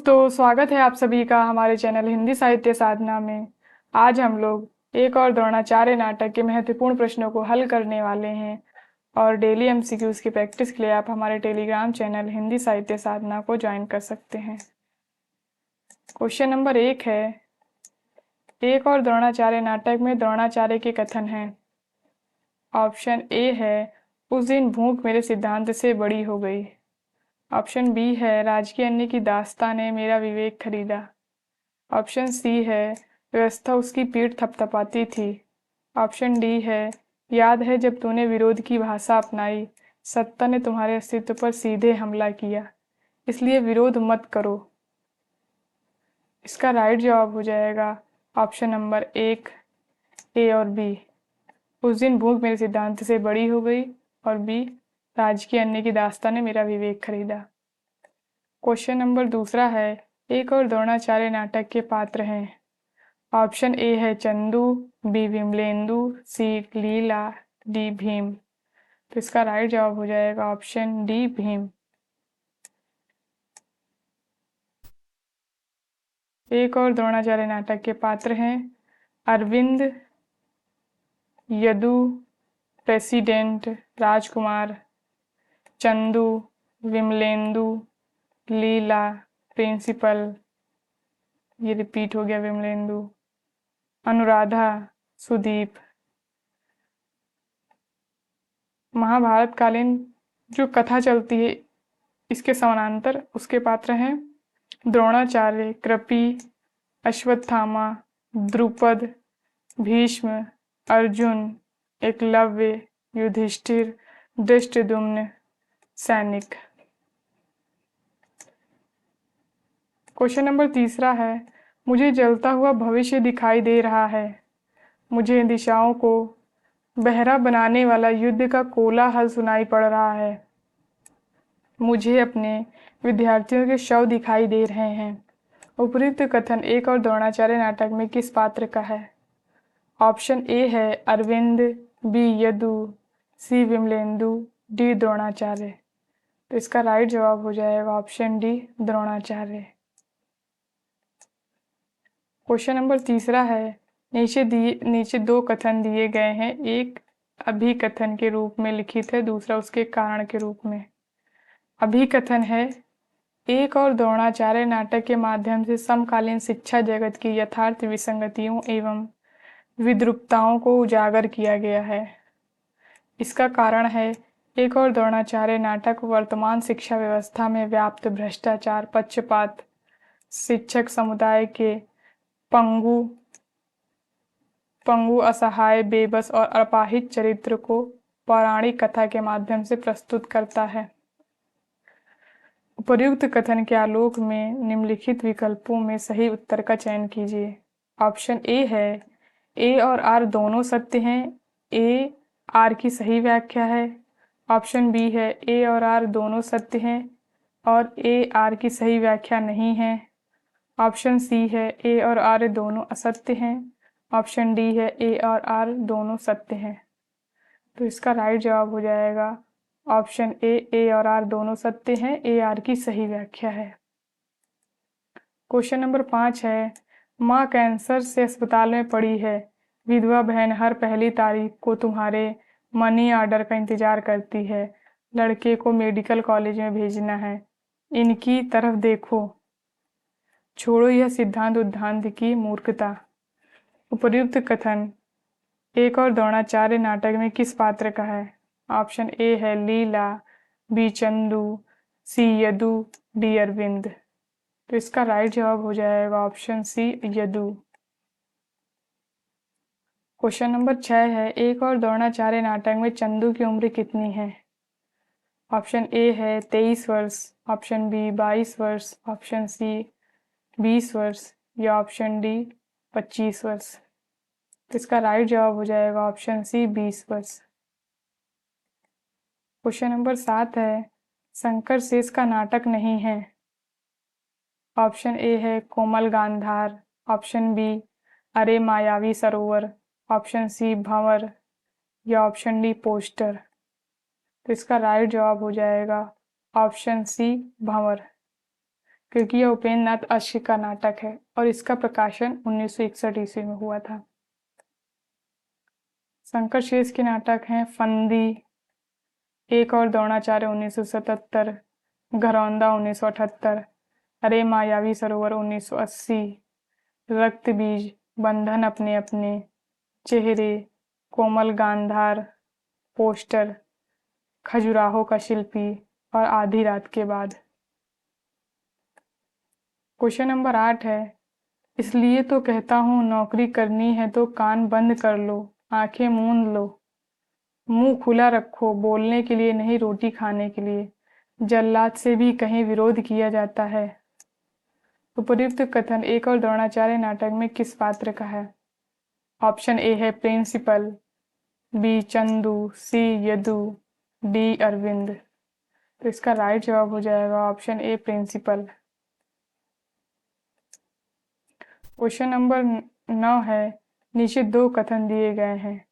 तो स्वागत है आप सभी का हमारे चैनल हिंदी साहित्य साधना में। आज हम लोग एक और द्रोणाचार्य नाटक के महत्वपूर्ण प्रश्नों को हल करने वाले हैं और डेली एमसीक्यूज की प्रैक्टिस के लिए आप हमारे टेलीग्राम चैनल हिंदी साहित्य साधना को ज्वाइन कर सकते हैं। क्वेश्चन नंबर 1 है, एक और द्रोणाचार्य नाटक में द्रोणाचार्य के कथन हैं। ऑप्शन ए है, उस दिन भूख मेरे सिद्धांत से बड़ी हो गई। ऑप्शन बी है, राजकीय अन्य की दास्तां ने मेरा विवेक खरीदा। ऑप्शन सी है, व्यवस्था उसकी पीठ थपथपाती थी। ऑप्शन डी है, याद है जब तूने विरोध की भाषा अपनाई, सत्ता ने तुम्हारे अस्तित्व पर सीधे हमला किया, इसलिए विरोध मत करो। इसका राइट जवाब हो जाएगा ऑप्शन नंबर 1, ए और बी। उस दिन भूख मेरे सिद्धांत से बड़ी हो गई, और बी, राजकीय अन्य की दास्तां ने मेरा विवेक खरीदा। क्वेश्चन नंबर दूसरा है, एक और द्रोणाचार्य नाटक के पात्र हैं। ऑप्शन ए है चंदू, बी विमलेंदु, सी लीला, डी भीम। तो इसका राइट जवाब हो जाएगा ऑप्शन डी भीम। एक और द्रोणाचार्य नाटक के पात्र हैं अरविंद, यदु, प्रेसिडेंट, राजकुमार, चंदू, विमलेंदु, लीला, प्रिंसिपल, ये रिपीट हो गया विमलेंदु, अनुराधा, सुदीप। महाभारत कालीन जो कथा चलती है इसके समानांतर उसके पात्र हैं द्रोणाचार्य, कृपि, अश्वत्थामा, द्रुपद, भीष्म, अर्जुन, एकलव्य, युधिष्ठिर, धृष्टद्युम्न, सैनिक। क्वेश्चन नंबर तीसरा है, मुझे जलता हुआ भविष्य दिखाई दे रहा है। मुझे इन दिशाओं को बहरा बनाने वाला युद्ध का कोलाहल सुनाई पड़ रहा है। मुझे अपने विद्यार्थियों के शव दिखाई दे रहे हैं। उपयुक्त कथन एक और द्रोणाचार्य नाटक में किस पात्र का है? ऑप्शन ए है अरविंद, बी यदु, सी विमलेंदु, डी द्रोणाचार्य। तो इसका राइट जवाब हो जाएगा option D Dronacharya. Question number तीसरा है, नीचे दो कथन दिए गए हैं, एक अभिकथन के रूप में लिखित है, दूसरा उसके कारण के रूप में। अभिकथन है, एक और द्रोणाचार्य नाटक के माध्यम से समकालीन शिक्षा जगत की यथार्थ विसंगतियों एवं विद्रूपताओं को उजागर किया गया है। इसका कारण है, एक और द्रोणाचार्य नाटक वर्तमान शिक्षा व्यवस्था में व्याप्त भ्रष्टाचार, पक्षपात, शिक्षक समुदाय के पंगु, असहाय, बेबस और अपाहिज चरित्र को पौराणिक कथा के माध्यम से प्रस्तुत करता है। उपर्युक्त कथन के आलोक में निम्नलिखित विकल्पों में सही उत्तर का चयन कीजिए। ऑप्शन ए है, ए और आर दोनों सत्य हैं, ए आर की सही व्याख्या है। ऑप्शन बी है, ए और आर दोनों सत्य हैं और ए आर की सही व्याख्या नहीं है। ऑप्शन सी है, ए और आर दोनों असत्य हैं। ऑप्शन डी है, ए और आर दोनों सत्य हैं। तो इसका राइट जवाब हो जाएगा ऑप्शन ए और आर दोनों सत्य हैं, ए आर की सही व्याख्या है। क्वेश्चन नंबर 5 है, माँ कैंसर से अस्पताल में पड़ी है। विधवा बहन हर पहली तारीख को तुम्हारे मनी ऑर्डर का इंतजार करती है। लड़के को मेडिकल कॉलेज में भेजना है। इनकी तरफ देखो, छोड़ो यह सिद्धांत उद्धांत की मूर्खता। उपर्युक्त कथन एक और द्रोणाचार्य नाटक में किस पात्र का है? ऑप्शन ए है Leela, B Chandu, C Yadu, D Arvind. तो इसका राइट जवाब हो जाएगा option C Yadu. Question number 6 है, एक और द्रोणाचार्य नाटक में चंदू की उम्र कितनी है? ऑप्शन ए है 23 वर्ष, ऑप्शन बी 22 वर्ष, ऑप्शन सी 20 वर्ष या ऑप्शन डी 25 वर्ष। तो इसका राइट जवाब हो जाएगा ऑप्शन सी 20 वर्ष। क्वेश्चन नंबर 7 है, शंकर शेष का नाटक नहीं है। ऑप्शन ए है कोमल गांधार, ऑप्शन बी अरे मायावी सरोवर, ऑप्शन सी भंवर या ऑप्शन डी पोस्टर। तो इसका राइट जवाब हो जाएगा ऑप्शन सी भंवर। क्योंकि यह उपेंद्र नाथ अश्क का नाटक है और इसका प्रकाशन 1961 ईस्वी में हुआ था। शंकर शेष के नाटक हैं फंदी, एक और द्रोणाचार्य 1977, घरौंदा 1978, अरे मायावी सरोवर 1980, रक्त बीज, बंधन अपने अपने, चेहरे, कोमल गांधार, पोस्टर, खजुराहो का शिल्पी और आधी रात के बाद। क्वेश्चन नंबर 8 है, इसलिए तो कहता हूँ नौकरी करनी है तो कान बंद कर लो, आंखें मूंद लो, मुंह खुला रखो, बोलने के लिए नहीं रोटी खाने के लिए, जल्लाद से भी कहीं विरोध किया जाता है। उपयुक्त कथन एक और द्रोणाचार्य नाटक में किस पात्र का है? ऑप्शन ए है principal, B Chandu, C Yadu, D Arvind. तो इसका राइट जवाब हो जाएगा option A principal. Question number 9 है, नीचे दो कथन दिए गए हैं।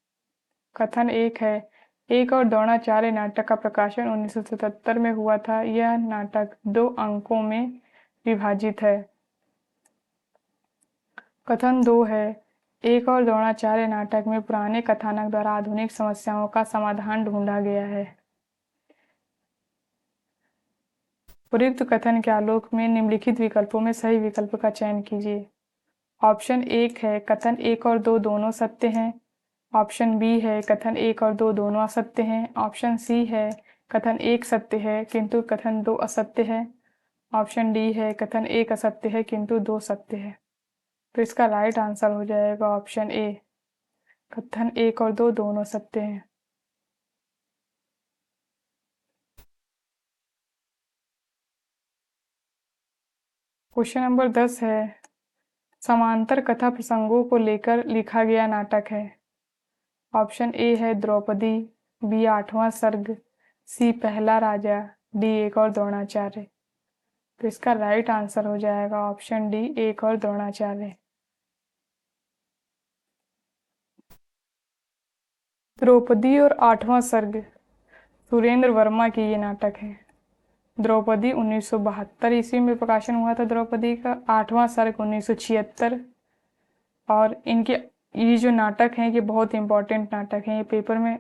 कथन एक है, एक और द्रोणाचार्य नाटक का प्रकाशन 1977 में हुआ था। यह नाटक 2 अंकों में विभाजित है। कथन 2 है, एक और द्रोणाचार्य नाटक में पुराने कथानक द्वारा आधुनिक समस्याओं का समाधान ढूंढा गया है। उपयुक्त कथन के आलोक में निम्नलिखित विकल्पों में सही विकल्प का चयन कीजिए। ऑप्शन 1 है, कथन 1 और 2 दोनों सत्य हैं। ऑप्शन बी है, कथन 1 और 2 दोनों असत्य हैं। ऑप्शन सी है, कथन 1 सत्य है किंतु कथन 2 असत्य है। ऑप्शन डी है, कथन 1 असत्य है किंतु 2 सत्य है। तो इसका राइट आंसर हो जाएगा ऑप्शन ए, कथन 1 और 2 दोनों सत्य हैं। क्वेश्चन नंबर 10 है, समांतर कथा प्रसंगों को लेकर लिखा गया नाटक है। ऑप्शन ए है द्रौपदी, बी 8वां सर्ग, सी पहला राजा, डी एक और द्रोणाचार्य। तो इसका राइट आंसर हो जाएगा ऑप्शन डी, एक और द्रोणाचार्य। द्रौपदी और 8वां सर्ग सुरेंद्र वर्मा की ये नाटक है। द्रौपदी 1972 ईस्वी में प्रकाशन हुआ था द्रौपदी का, 8वां सर्ग 1976। और इनके ये जो नाटक हैं ये बहुत इंपॉर्टेंट नाटक हैं, ये पेपर में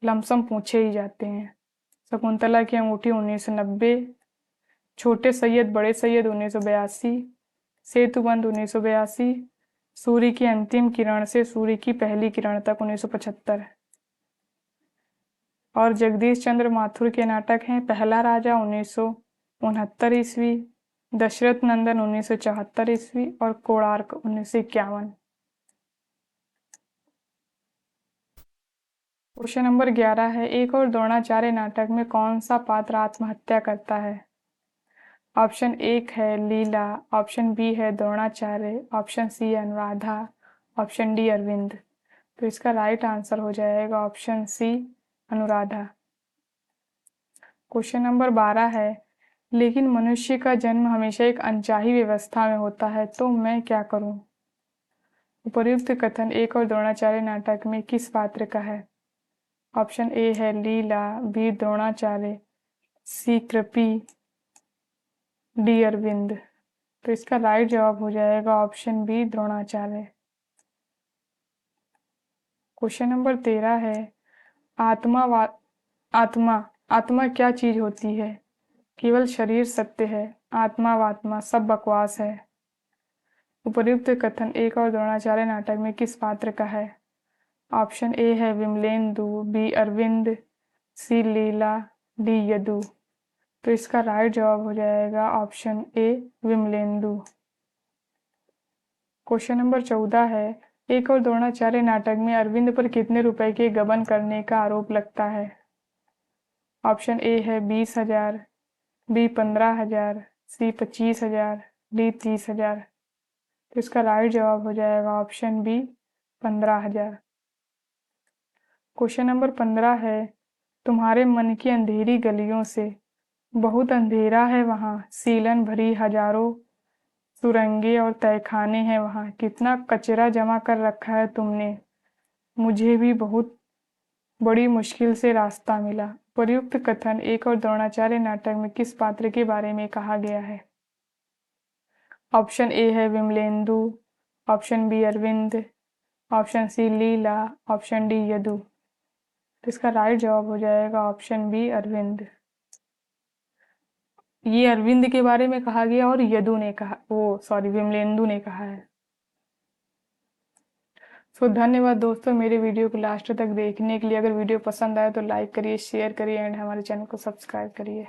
लमसम पूछे ही जाते हैं। शकुंतला की अंगूठी 1990, छोटे सैयद बड़े सैयद 1982, सेतुबंद 1982, सूर्य की अंतिम किरण से सूर्य की पहली किरण तक 1975। और जगदीश चंद्र माथुर के नाटक हैं पहला राजा 1969 ईस्वी, दशरथ नंदन 1974 ईस्वी और कोणार्क 1951। क्वेश्चन नंबर 11 है, एक और द्रोणाचार्य नाटक में कौन सा पात्र आत्महत्या करता है? ऑप्शन 1 है लीला, ऑप्शन बी है Dronacharya, option C Anuradha, option D Arvind. तो इसका राइट आंसर हो जाएगा option C Anuradha. Question number 12 है, लेकिन मनुष्य का जन्म हमेशा एक अनचाही व्यवस्था में होता है तो मैं क्या करूं? उपर्युक्त कथन एक और द्रोणाचार्य नाटक में किस पात्र का है? ऑप्शन ए है Leela, B Dronacharya, C Kripi, D Arvind. तो इसका राइट जवाब हो जाएगा option B Dronacharya. Question number 13 है, आत्मा आत्मा आत्मा क्या चीज होती है? केवल शरीर सत्य है, आत्मा वात्मा सब बकवास है। उपर्युक्त कथन एक और द्रोणाचार्य नाटक में किस पात्र का है? ऑप्शन ए है विमलेंदु, बी अरविंद, सी लीला, डी यदु। तो इसका राइट जवाब हो जाएगा ऑप्शन ए विमलेंदु। क्वेश्चन नंबर 14 है, एक और द्रोणाचार्य नाटक में अरविंद पर कितने रुपए के गबन करने का आरोप लगता है? ऑप्शन ए है 20,000, बी 15,000, सी 25,000, डी 30,000। तो इसका राइट जवाब हो जाएगा ऑप्शन बी 15,000। क्वेश्चन नंबर 15 है, तुम्हारे मन की अंधेरी गलियों से बहुत अंधेरा है वहाँ, सीलन भरी हजारों सुरंगे और तहखाने हैं वहाँ, कितना कचरा जमा कर रखा है तुमने, मुझे भी बहुत बड़ी मुश्किल से रास्ता मिला। प्रयुक्त कथन एक और द्रोणाचार्य नाटक में किस पात्र के बारे में कहा गया है? ऑप्शन ए है Vimalendu, option B Arvind, option C Leela, option D Yadu. तो इसका राइट जवाब हो जाएगा ऑप्शन बी अरविंद। ये अरविंद के बारे में कहा गया और यदु ने कहा, विमलेंदु ने कहा है। धन्यवाद दोस्तों मेरे वीडियो को लास्ट तक देखने के लिए। अगर वीडियो पसंद आए तो लाइक करिए, शेयर करिए एंड हमारे चैनल को सब्सक्राइब करिए।